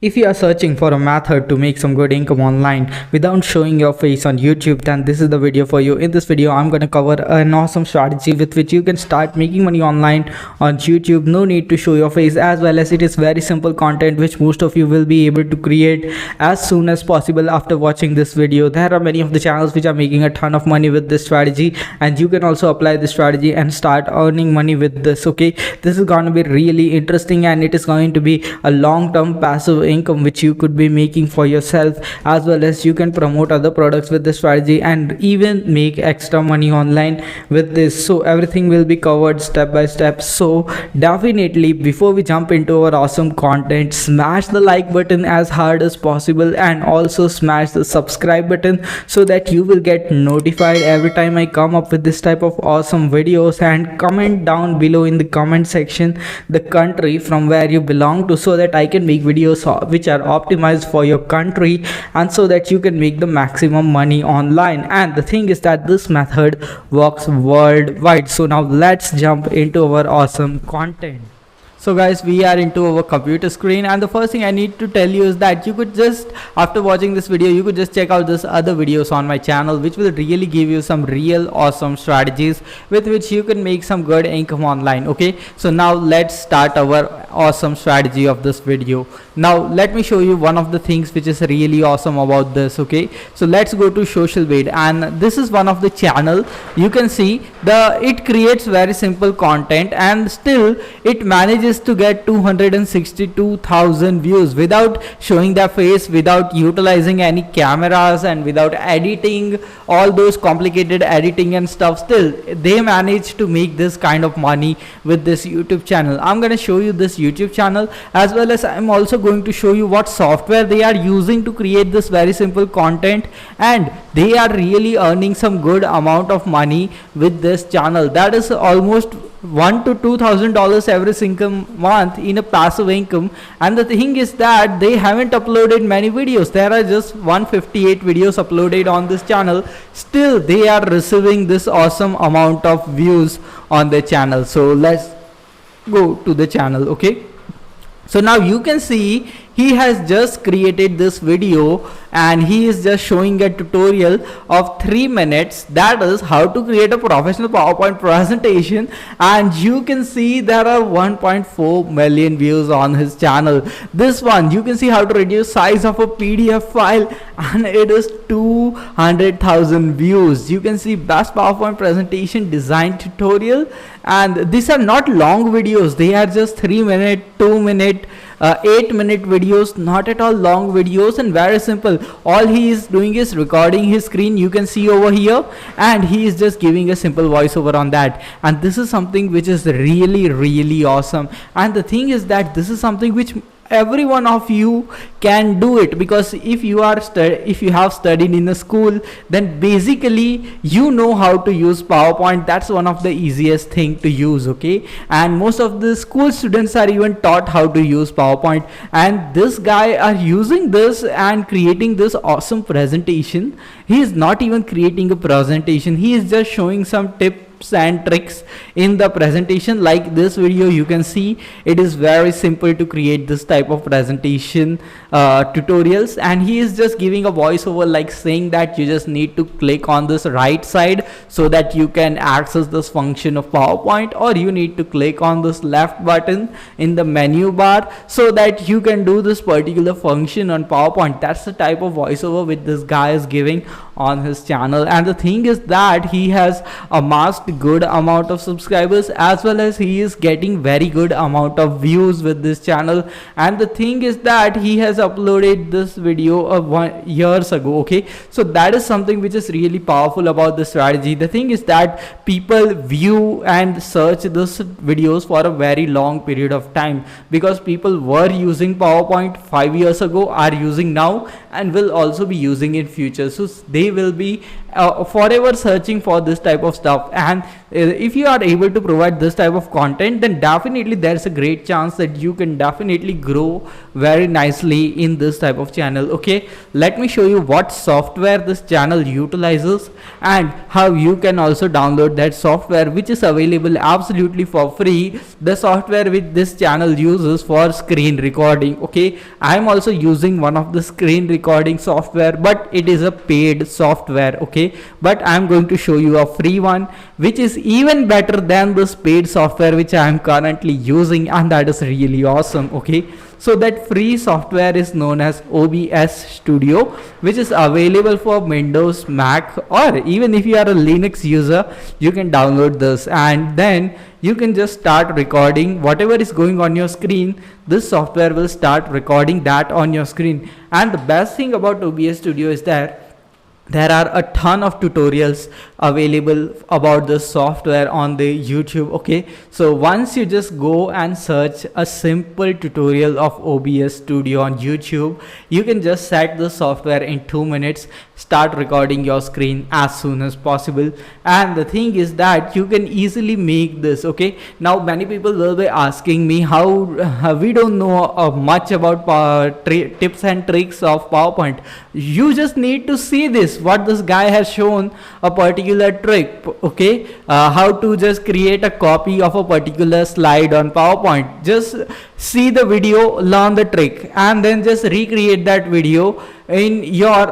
If you are searching for a method to make some good income online without showing your face on YouTube, then this is the video for you. In this video, I'm going to cover an awesome strategy with which you can start making money online on YouTube. No need to show your face, as well as it is very simple content which most of you will be able to create as soon as possible after watching this video. There are many of the channels which are making a ton of money with this strategy, and you can also apply this strategy and start earning money with this. Okay, this is going to be really interesting, and it is going to be a long-term passive income which you could be making for yourself, as well as you can promote other products with this strategy and even make extra money online with this. So everything will be covered step by step. So definitely, before we jump into our awesome content, smash the like button as hard as possible and also smash the subscribe button so that you will get notified every time I come up with this type of awesome videos. And comment down below in the comment section the country from where you belong to, so that I can make videos which are optimized for your country and so that you can make the maximum money online. And the thing is that this method works worldwide. So now let's jump into our awesome content. So guys, we are into our computer screen, and the first thing I need to tell you is that you could just, after watching this video, you could just check out this other videos on my channel which will really give you some real awesome strategies with which you can make some good income online. Okay, so now let's start our awesome strategy of this video. Now let me show you one of the things which is really awesome about this. Okay, so let's go to social bait, and this is one of the channel. You can see it creates very simple content, and still it manages to get 262,000 views without showing their face, without utilizing any cameras, and without editing all those complicated editing and stuff. Still they managed to make this kind of money with this YouTube channel. I'm going to show you this YouTube channel, as well as I'm also going to show you what software they are using to create this very simple content, and they are really earning some good amount of money with this channel. That is almost $1,000 to $2,000 every single month in a passive income. And the thing is that they haven't uploaded many videos. There are just 158 videos uploaded on this channel. Still they are receiving this awesome amount of views on their channel. So let's go to the channel. Okay, so now you can see he has just created this video, and he is just showing a tutorial of 3 minutes, that is how to create a professional PowerPoint presentation. And you can see there are 1.4 million views on his channel. This one, you can see how to reduce size of a PDF file, and it is 200,000 views. You can see best PowerPoint presentation design tutorial, and these are not long videos. They are just 3 minute, 2 minute, 8 minute videos, not at all long videos, and very simple. All he is doing is recording his screen, you can see over here, and he is just giving a simple voiceover on that. And this is something which is really awesome. And the thing is that this is something which every one of you can do it, because if you have studied in a school, then basically you know how to use PowerPoint. That's one of the easiest thing to use. Okay, and most of the school students are even taught how to use PowerPoint, and this guy are using this and creating this awesome presentation. He is not even creating a presentation, he is just showing some tips and tricks in the presentation. Like this video, you can see it is very simple to create this type of presentation tutorials, and he is just giving a voiceover, like saying that you just need to click on this right side so that you can access this function of PowerPoint, or you need to click on this left button in the menu bar so that you can do this particular function on PowerPoint. That's the type of voiceover which this guy is giving on his channel. And the thing is that he has amassed good amount of subscribers, as well as he is getting very good amount of views with this channel. And the thing is that he has uploaded this video of years ago. Okay, so that is something which is really powerful about this strategy. The thing is that people view and search this videos for a very long period of time, because people were using PowerPoint 5 years ago, are using now, and will also be using in future. So they they will be forever searching for this type of stuff. And if you are able to provide this type of content, then definitely there's a great chance that you can definitely grow very nicely in this type of channel. Okay, let me show you what software this channel utilizes and how you can also download that software, which is available absolutely for free. The software which this channel uses for screen recording. Okay, I'm also using one of the screen recording software, but it is a paid software. Okay, but I'm going to show you a free one which is even better than this paid software which I am currently using, and that is really awesome. Okay, so that free software is known as OBS Studio, which is available for Windows, Mac, or even if you are a Linux user, you can download this, and then you can just start recording whatever is going on your screen. This software will start recording that on your screen. And the best thing about OBS Studio is that there are a ton of tutorials available about this software on the YouTube. Okay, so once you just go and search a simple tutorial of OBS Studio on YouTube, you can just set the software in 2 minutes, start recording your screen as soon as possible. And the thing is that you can easily make this. Okay, now many people will be asking me how we don't know much about tips and tricks of PowerPoint. You just need to see this, what this guy has shown, a particular trick. Okay, how to just create a copy of a particular slide on PowerPoint. Just see the video, learn the trick, and then just recreate that video in your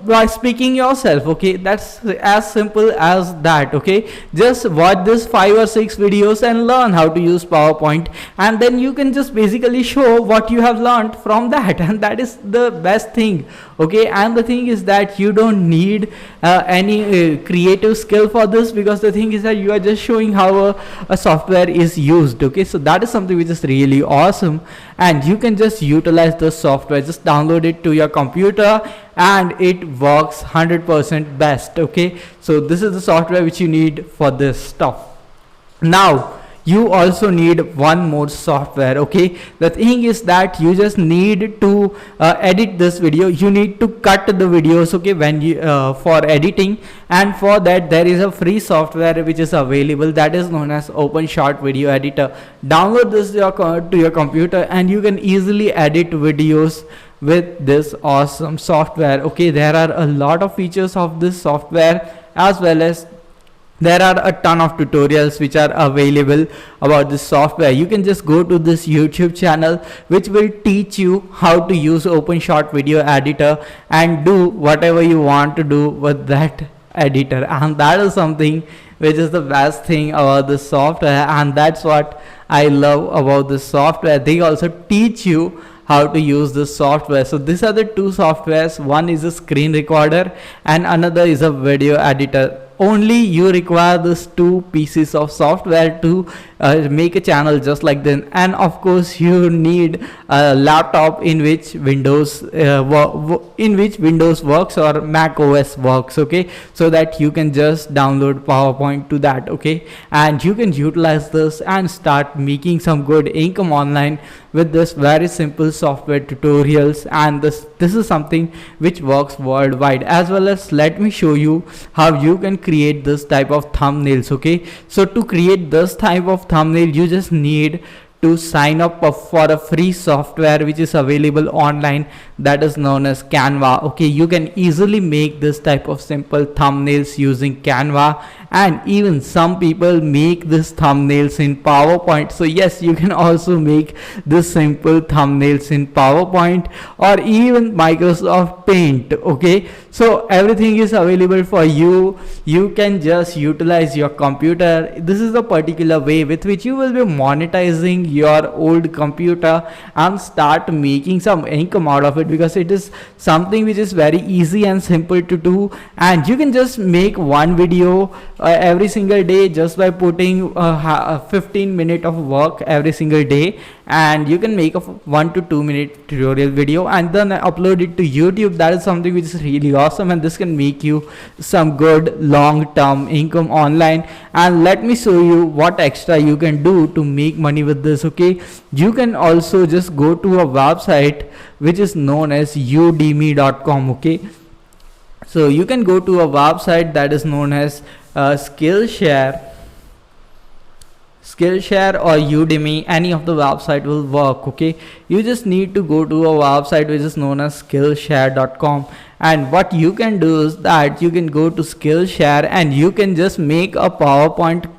by speaking yourself. Okay, that's as simple as that. Okay, just watch this 5 or 6 videos and learn how to use PowerPoint, and then you can just basically show what you have learned from that, and that is the best thing. Okay, and the thing is that you don't need any creative skill for this, because the thing is that you are just showing how a software is used. Okay, so that is something which is really awesome, and you can just utilize the software. Just download it to your computer and it works 100% best. Okay, so this is the software which you need for this stuff. Now you also need one more software. Okay, the thing is that you just need to edit this video. You need to cut the videos. Okay, when you for editing, and for that there is a free software which is available, that is known as Open Short Video Editor. Download this to your computer and you can easily edit videos with this awesome software. Okay, there are a lot of features of this software, as well as there are a ton of tutorials which are available about this software. You can just go to this YouTube channel which will teach you how to use Open Short Video Editor and do whatever you want to do with that editor. And that is something which is the best thing about this software, and that's what I love about this software. They also teach you how to use this software. So these are the two softwares. One is a screen recorder and another is a video editor. Only you require these two pieces of software to make a channel just like this. And of course you need a laptop in which Windows works or Mac OS works. Okay, so that you can just download PowerPoint to that. Okay, and you can utilize this and start making some good income online with this very simple software tutorials. And this is something which works worldwide. As well as, let me show you how you can create this type of thumbnails. Okay, so to create this type of thumbnail, you just need to sign up for a free software which is available online, that is known as Canva. Okay, you can easily make this type of simple thumbnails using Canva, and even some people make this thumbnails in PowerPoint. So yes, you can also make this simple thumbnails in PowerPoint or even Microsoft Paint. Okay, so everything is available for you. You can just utilize your computer. This is a particular way with which you will be monetizing your old computer and start making some income out of it, because it is something which is very easy and simple to do. And you can just make one video every single day just by putting 15 minutes of work every single day, and you can make a 1 to 2 minute tutorial video and then upload it to YouTube. That is something which is really awesome, and this can make you some good long-term income online. And let me show you what extra you can do to make money with this. Okay, you can also just go to a website which is known as udemy.com. okay, So you can go to a website that is known as Skillshare or Udemy. Any of the website will work. Okay, you just need to go to a website which is known as skillshare.com, and what you can do is that you can go to Skillshare and you can just make a PowerPoint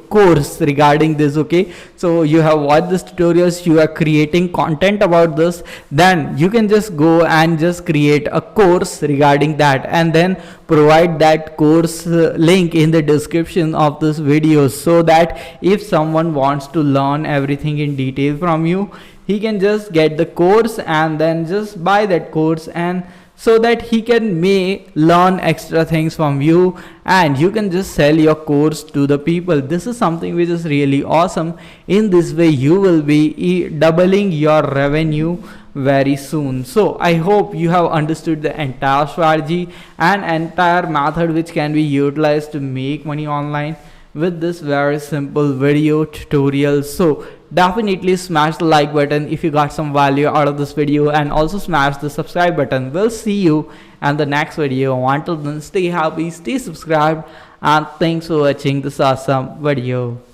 course regarding this. Okay, so you have watched this tutorials, you are creating content about this, then you can just go and just create a course regarding that, and then provide that course link in the description of this video, so that if someone wants to learn everything in detail from you, he can just get the course and then just buy that course, and so that he can may learn extra things from you, and you can just sell your course to the people. This is something which is really awesome. In this way you will be doubling your revenue very soon. So I hope you have understood the entire strategy and entire method which can be utilized to make money online with this very simple video tutorial. So definitely smash the like button if you got some value out of this video, and also smash the subscribe button. We'll see you in the next video. Until then, stay happy, stay subscribed, and thanks for watching this awesome video.